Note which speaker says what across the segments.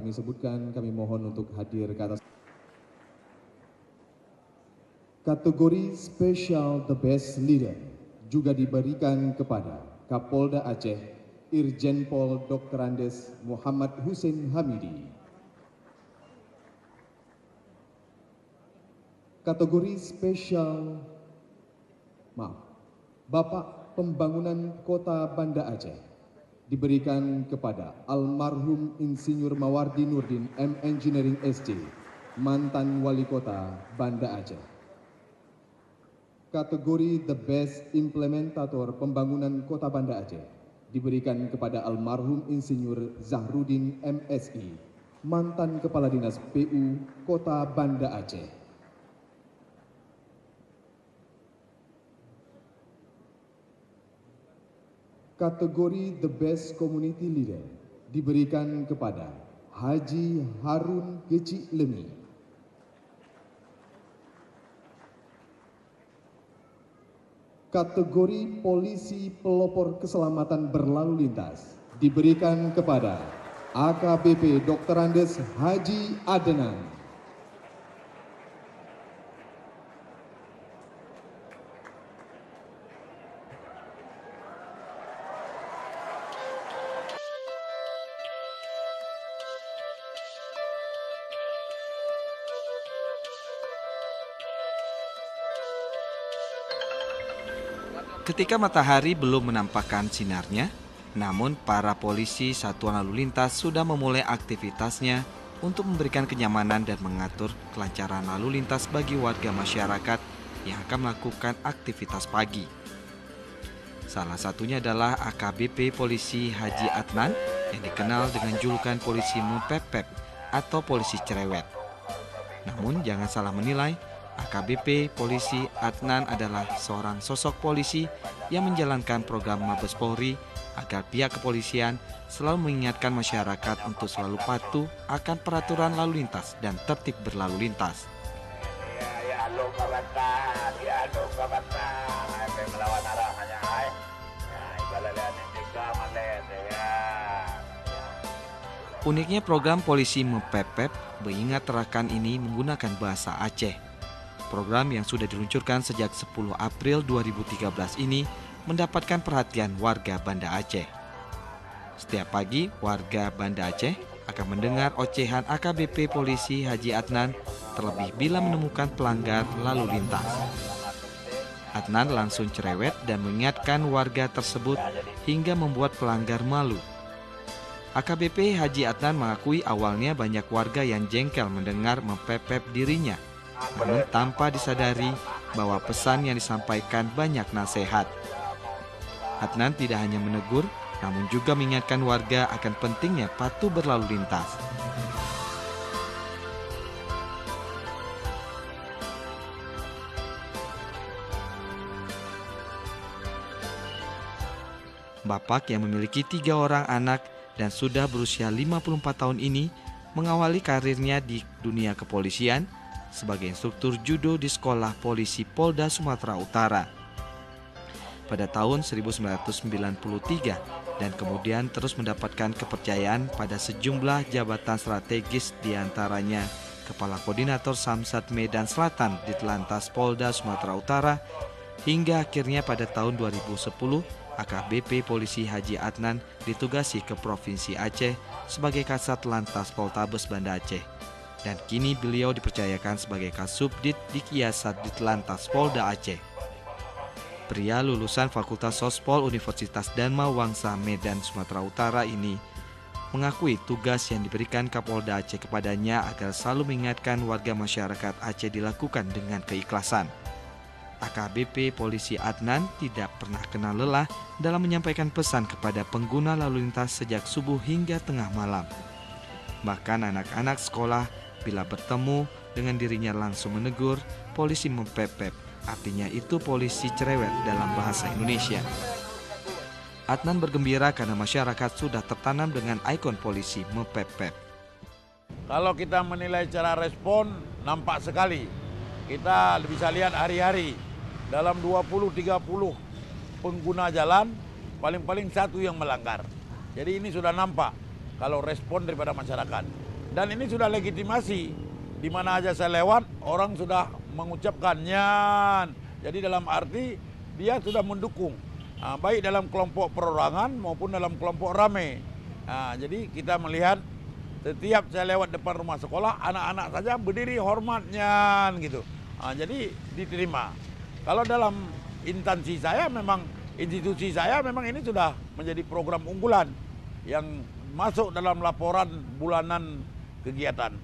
Speaker 1: kami sebutkan, kami mohon untuk hadir ke atas. Kategori spesial The Best Leader juga diberikan kepada Kapolda Aceh Irjen Pol Dr. Andes Muhammad Hussein Hamidi. Kategori spesial Bapak Pembangunan Kota Banda Aceh diberikan kepada almarhum Insinyur Mawardi Nurdin M. Engineering SC, mantan Wali Kota Banda Aceh. Kategori The Best Implementator Pembangunan Kota Banda Aceh diberikan kepada almarhum Insinyur Zahrudin MSI, mantan Kepala Dinas PU Kota Banda Aceh. Kategori The Best Community Leader diberikan kepada Haji Harun Geci Lemi. Kategori Polisi Pelopor Keselamatan Berlalu Lintas diberikan kepada AKBP Dr. Andes Haji Adenan.
Speaker 2: Ketika matahari belum menampakkan sinarnya, namun para polisi satuan lalu lintas sudah memulai aktivitasnya untuk memberikan kenyamanan dan mengatur kelancaran lalu lintas bagi warga masyarakat yang akan melakukan aktivitas pagi. Salah satunya adalah AKBP Polisi Haji Adnan yang dikenal dengan julukan polisi mepepep atau polisi cerewet. Namun jangan salah menilai, AKBP Polisi Adnan adalah seorang sosok polisi yang menjalankan program Mabes Polri agar pihak kepolisian selalu mengingatkan masyarakat untuk selalu patuh akan peraturan lalu lintas dan tertib berlalu lintas. Uniknya program polisi mepepep mengingat terakan ini menggunakan bahasa Aceh. Program yang sudah diluncurkan sejak 10 April 2013 ini mendapatkan perhatian warga Banda Aceh. Setiap pagi, warga Banda Aceh akan mendengar ocehan AKBP Polisi Haji Adnan, terlebih bila menemukan pelanggar lalu lintas. Adnan langsung cerewet dan mengingatkan warga tersebut hingga membuat pelanggar malu. AKBP Haji Adnan mengakui awalnya banyak warga yang jengkel mendengar mepepep dirinya, namun tanpa disadari bahwa pesan yang disampaikan banyak nasihat. Adnan tidak hanya menegur, namun juga mengingatkan warga akan pentingnya patuh berlalu lintas. Bapak yang memiliki 3 orang anak dan sudah berusia 54 tahun ini mengawali karirnya di dunia kepolisian sebagai instruktur judo di Sekolah Polisi Polda Sumatera Utara pada tahun 1993 dan kemudian terus mendapatkan kepercayaan pada sejumlah jabatan strategis, diantaranya Kepala Koordinator Samsat Medan Selatan di Telantas Polda Sumatera Utara, hingga akhirnya pada tahun 2010 AKBP Polisi Haji Adnan ditugasi ke Provinsi Aceh sebagai Kasat Lantas Poltabes Banda Aceh. Dan kini beliau dipercayakan sebagai Kasubdit Dikiasat Ditlantas Polda Aceh. Pria lulusan Fakultas Sospol Universitas Dharma Wangsa Medan Sumatera Utara ini mengakui tugas yang diberikan Kapolda Aceh kepadanya agar selalu mengingatkan warga masyarakat Aceh dilakukan dengan keikhlasan. AKBP Polisi Adnan tidak pernah kenal lelah dalam menyampaikan pesan kepada pengguna lalu lintas sejak subuh hingga tengah malam. Bahkan anak-anak sekolah bila bertemu dengan dirinya langsung menegur polisi mepepep, artinya itu polisi cerewet dalam bahasa Indonesia. Adnan bergembira karena masyarakat sudah tertanam dengan ikon polisi mepepep.
Speaker 3: Kalau kita menilai cara respon, nampak sekali. Kita bisa lihat hari-hari dalam 20-30 pengguna jalan, paling-paling satu yang melanggar. Jadi ini sudah nampak kalau respon daripada masyarakat. Dan ini sudah legitimasi. Di mana aja saya lewat, orang sudah mengucapkan nyan. Jadi dalam arti dia sudah mendukung. Baik dalam kelompok perorangan maupun dalam kelompok rame. Jadi kita melihat setiap saya lewat depan rumah sekolah, anak-anak saja berdiri hormatnya gitu. Jadi diterima. Kalau dalam instansi saya memang, institusi saya memang ini sudah menjadi program unggulan yang masuk dalam laporan bulanan kegiatan.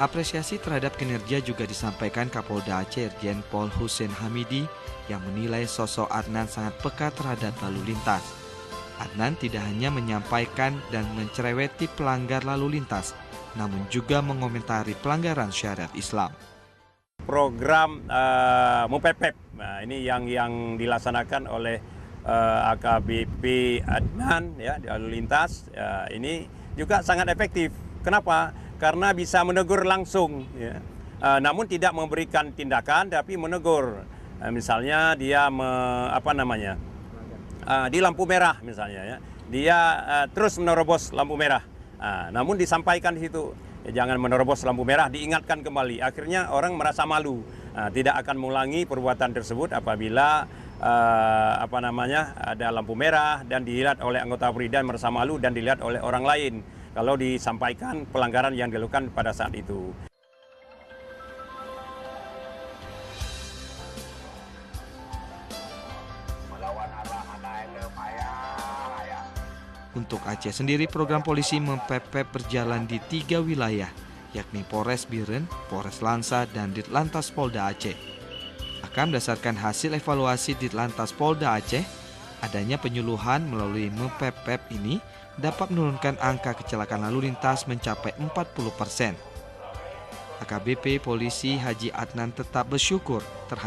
Speaker 2: Apresiasi terhadap kinerja juga disampaikan Kapolda Aceh Irjen Pol Hussein Hamidi yang menilai sosok Adnan sangat peka terhadap lalu lintas. Adnan tidak hanya menyampaikan dan mencereweti pelanggar lalu lintas, namun juga mengomentari pelanggaran syariat Islam.
Speaker 4: Program Mupepep, ini yang dilaksanakan oleh AKBP Adnan ya, di lalu lintas, ini juga sangat efektif. Kenapa? Karena bisa menegur langsung, ya. Namun tidak memberikan tindakan, tapi menegur. Misalnya dia di lampu merah misalnya, ya. Dia terus menerobos lampu merah. Namun disampaikan di situ, jangan menerobos lampu merah, diingatkan kembali. Akhirnya orang merasa malu, tidak akan mengulangi perbuatan tersebut apabila ada lampu merah dan dilihat oleh anggota Polri dan merasa malu dan dilihat oleh orang lain. Kalau disampaikan pelanggaran yang dilakukan pada saat itu.
Speaker 2: Untuk Aceh sendiri, program polisi Mupepep berjalan di 3 wilayah, yakni Polres Biren, Polres Lansa, dan Ditlantas Polda Aceh. Akan berdasarkan hasil evaluasi Ditlantas Polda Aceh, adanya penyuluhan melalui Mupepep ini dapat menurunkan angka kecelakaan lalu lintas mencapai 40%. AKBP Polisi Haji Adnan tetap bersyukur terhadap